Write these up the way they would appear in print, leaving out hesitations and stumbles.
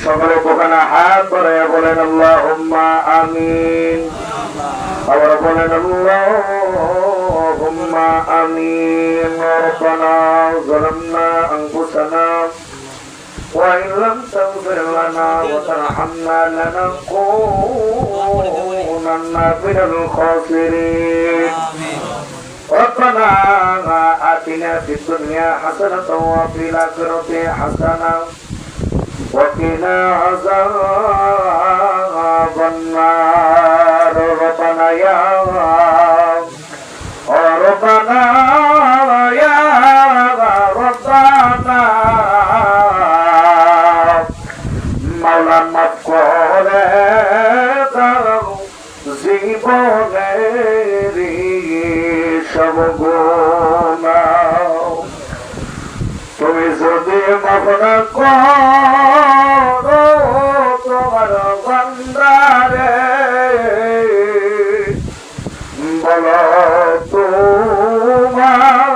সকলে কোখানা হাত বাড়াইয়া বলেন আল্লাহুম্মা আমিন। আবার বলেন আল্লাহুম্মা আমিন। রব্বানা যালামনা আনফুসানা وإن لم تغفر لنا وترحمنا لنكونن من الخاسرين ربنا آتنا في الدنيا حسنة وفي الآخرة حسنة وقنا عذاب النار ربنا يا ربنا يا ربنا মাওলা মাফ করে দাও জীবনের সব গুনাহ। তুমি যদি মাফ না করো তোমার বান্দারে বলো তোমার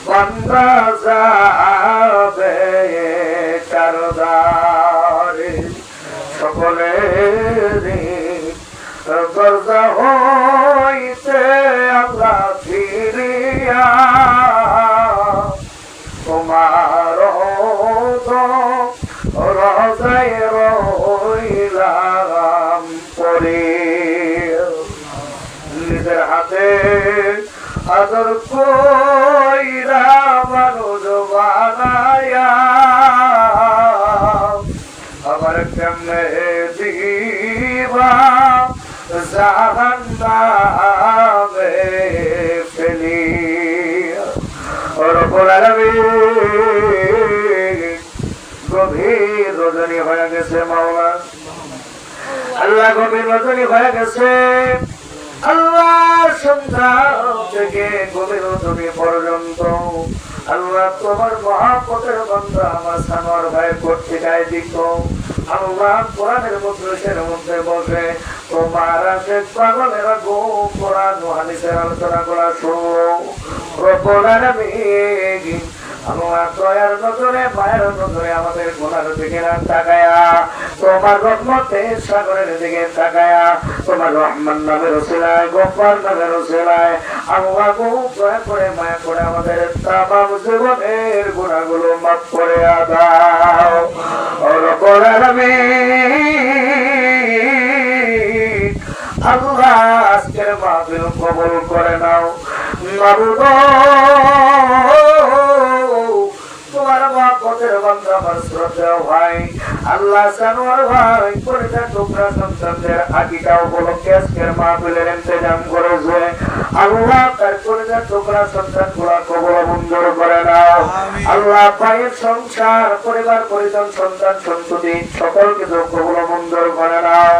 বান্দা যাবে কার দ্বারে। সকলের দরজা হইতে আল্লাহ ফিরিয়া তোমার রজায় রইলাম পরে। নিজের হাতে আদর কইরা মানুষ বানায়া আবার কেমনে দিবা জাহান্নামে ফেলিয়া। রব্বুল আলামিন গভীর রজনী হয়ে গেছে মাওলা, আল্লাহ গভীর রজনী হয়ে গেছে। আল্লাহ সন্ধ্যা থেকে গভীর রজনী পর্যন্ত আল্লাহ তোমার মহাপতের বান্দা আমার সানোয়ার ভাইয়ের পত্রিকায় দিত। আল্লাহ কোরআনের মজলিসের মধ্যে বসে তোমার আশেক পাগলেরা গো কোরআন ও হাদিসের আলোচনা করা শুনলো। রব্বুল আলামিন আল্লাহ দয়ার নজরে মায়ের নজরে আমাদের গুনার দিকে না তাকায়া তোমার রহমতের সাগরের দিকে তাকায়া তোমার রহমান নামের ওসিলায় গফফার নামের ওসিলায় আল্লাহ গো দয়া করে মায়া করে আমাদের তামাম জীবনের গুনাহগুলো মাফ করে দাও। রব্বুল আলামিন আল্লাহ আজকের মাহফিল কবুল করে নাও। মাবুদ তোমার মহব্বতের বান্দা আমার শ্রদ্ধেয় ভাই আল্লাহ সানোয়ার ভাই পরিবার টুকরা সন্তানদের আকিকা উপলক্ষে আজকের মাহফিলের ইন্তেজাম করেছে। আল্লাহ তার পরিবার টুকরা সন্তানগুলো কবুল মঞ্জুর করে নাও। আল্লাহ ভাইয়ের সংসার পরিবার পরিজন সন্তান সন্ততি সকল কিছু কবুল মঞ্জুর করে নাও।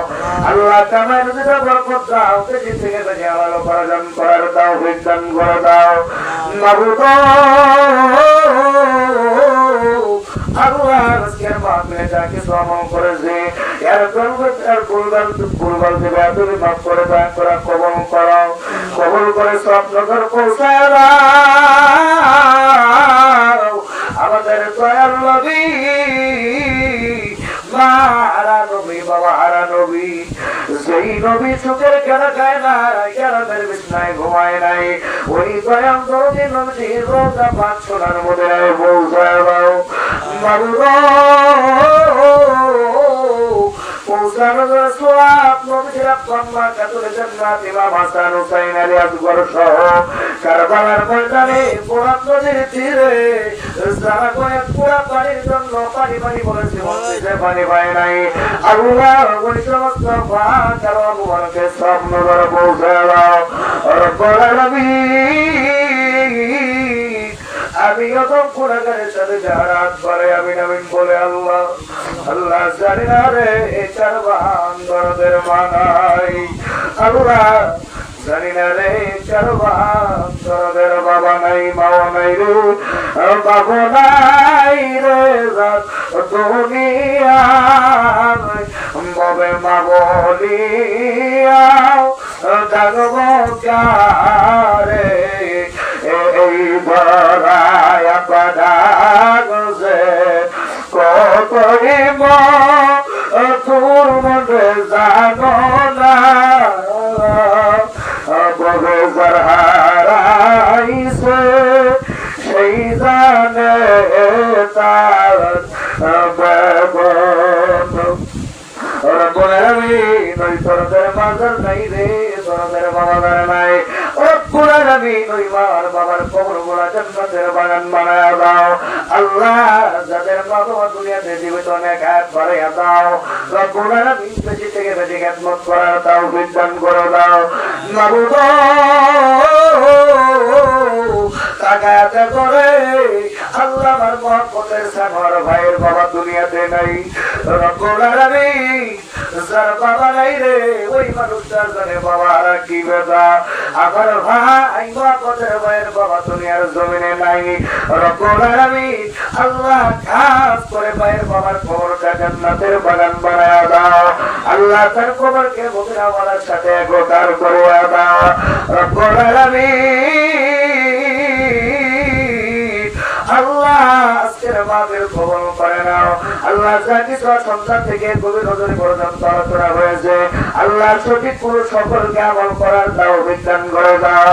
আল্লাহ কামাই রুজিতে বরকত দাও, বেশি থেকে বেশি আলো উপার্জন করার দাও, বিজ্ঞান করে দাও। মাবুদ আল্লাহ আজকের মাহফিলে যা কিছু আমল করেছে এর ভুলভাল দিবা তুমি মাফ করে দয়া করে কবুল করো, কবুল করে সব নজর পৌঁছায় দাও। আমাদের দয়াল নবী মা হারা নবী বাবা হারা নবী যেই নবী সুখের কেনা খায় না গ্রামের বিছনায় ঘুমায় নাই ওই দয়াল নবী নবীর রোজা পাঁচ সোনার মধ্যে পৌঁছায় দাও। পৌঁছানোর সওয়াব নবীর আম্মা কাতুল জান্নাত ইমাম হাসান হুসাইন আলী আসগর সহ কারবালার ময়দানে কোরআন নদীর তীরে যারা কয়েক পুরা পানির জন্য পানি পানি বলেছে মসজিদে পানি পায় নাই আল্লাহ ওই সমস্ত পাক মুবারকের সব নজর পৌঁছায় দাও। রব্বুল আলামিন আমি যখন গুনাহগারের সাথে জাহারাত করে আমি নামিন বলে আল্লাহ আল্লাহ জানি না রে এই চারবান দরদের মানাই আল্লাহ জানি না রে চারবান দরদের বাবা নাই মাও নাই রে বাবু নাই রে দুনিয়া ববে মা বলিয়া জাগব রে এই ধরায় পাড়া গজে কত তোর মনে জানো না বলে যার হারাইছে সেই জানে তার আমি নই তোরদের মাজার নাই রে তোরদের বাবার নাই ও পুরার আমি নই মার বাবার কবর গোলা জান্নাতের বাগান বানায় দাও আল্লাহ যাদের মা বাবা দুনিয়াতে জীবিত অনেক হাত বাড়াইয়া দাও পুরার আমি বেশি থেকে বেশি খেদমত করার দাও বিজ্ঞান করে দাও মাবুদ তাকাতে করে আল্লাহ আমার মহব্বতের সানোয়ার ভাইয়ের বাবা দুনিয়াতে নাই রব্বুল আলামিন যার বাবা নাই রে ওই মানুষটার জানে বাবার কি বেদা আমার ভাই মহব্বতের ভাইয়ের বাবা দুনিয়ার জমিনে নাই রব্বুল আলামিন আল্লাহ খাস করে ভাইয়ের বাবার কবরটা জান্নাতের বাগান বানায়া দাও আল্লাহ তার কবরকে মদিনাওয়ালার সাথে গোটার করে দাও রব্বুল আলামিন আল্লাহ আজকের মাহফিল কবুল করে নাও আল্লাহ যা কিছু সন্তান থেকে গভীর নজরে পর্যন্ত আলোচনা হয়েছে আল্লাহ সঠিক পুরো সকলকে আমল করার দাও বিজ্ঞান করে দাও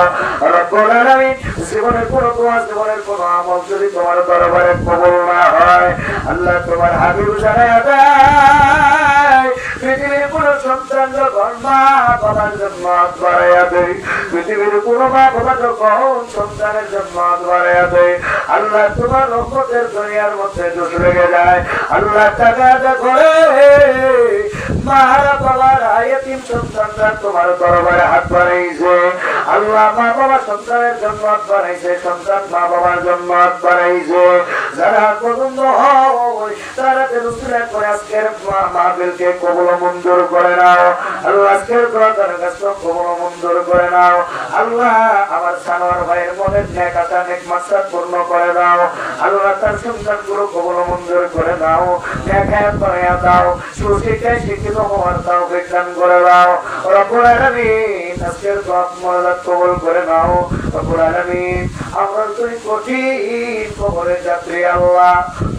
রব্বুল আলামিন জীবনের কোনো দোয়া জীবনের কোনো আমল যদি তোমার দরবারে কবুল না হয় আল্লাহ তোমার হাবিব জানায়া দেয় পৃথিবীর কোনো সন্তান যখন মা বাবার জন্য হাত বাড়াইয়া দেয় পৃথিবীর কোনো মা বাবা যখন সন্তানের জন্য হাত বাড়াইয়া দেয় আল্লাহ তোমার রহমতের দুনিয়ার মধ্যে দোষ লেগে যায় আল্লাহ টাকা করে মারা বাবার আয়াতিম সন্তানরা তোমার দরবারে হাত বাড়াইছে আল্লাহ মা বাবা সন্তানের জন্য হাত বাড়াইছে সন্তান মা বাবার জন্য হাত বাড়াইছে যারা পছন্দ হয় তারা তেরুসিলা করে আজকের মাহফিলকে কবুল মঞ্জুর করে নাও আল্লাহ আজকের দোয়া তার কাছে কবুল মঞ্জুর করে নাও আল্লাহ আমার সানোয়ার ভাইয়ের মনের নেক আশা নেক মাকসাদ পূর্ণ করে দাও আল্লাহ তার সন্তানগুলো কবুল মঞ্জুর করে দাও নেক হায়াত বানায়া দাও সুশিক্ষায় শিক্ষিত হওয়ার দাও বিজ্ঞান করে দাও রব্বুল আলামিন আজকের দোয়া মোনাজাত কবুল করে নাও রব্বুল আলামিন আমরা তুই কঠিন কবরের যাত্রী আল্লাহ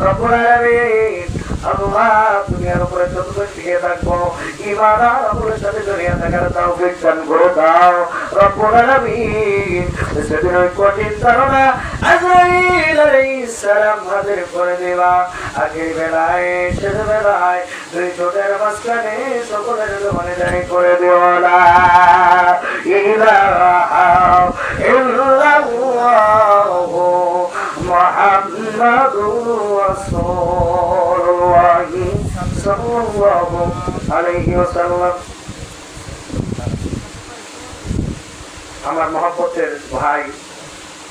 রব্বুল আলামিন আল্লাহ দুনিয়ার উপরে যতদিন টিকে থাকবো ঈমান আর আমলের সাথে জড়িয়ে থাকার তৌফিক দান করে দাও রব্বুল আলামিন সেদিন ওই কঠিন তারা আজরাইল আলাইহিস সালাম হাজির করে দিবা আগের বেলায় শেষ বেলায় দুই ছোটের মাঝখানে সকলের জমানে জানি করে দিও লা ইলাহা ইল্লাল্লাহু মুহাম্মাদুর রাসূলুল্লাহ সাল্লাল্লাহু আলাইহি ওয়াসাল্লাম আমার মহব্বতের ভাই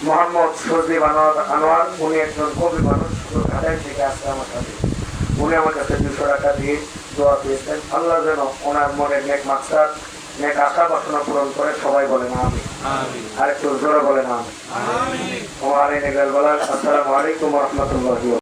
মোহাম্মদ সজীব আনোয়ার উনি একজন কবি মানুষ ঢাকায় থেকে আসছে আমার সাথে উনি আমার কাছে 200 টাকা দিয়ে দোয়া পেয়েছেন আল্লাহ যেন ওনার মনের নেক মাকসাদ নেক আশা বাসনা পূরণ করে সবাই বলে না আমি আর একটু জোরে বলে না আমি আসসালামু আলাইকুম ওয়া রাহমাতুল্লাহি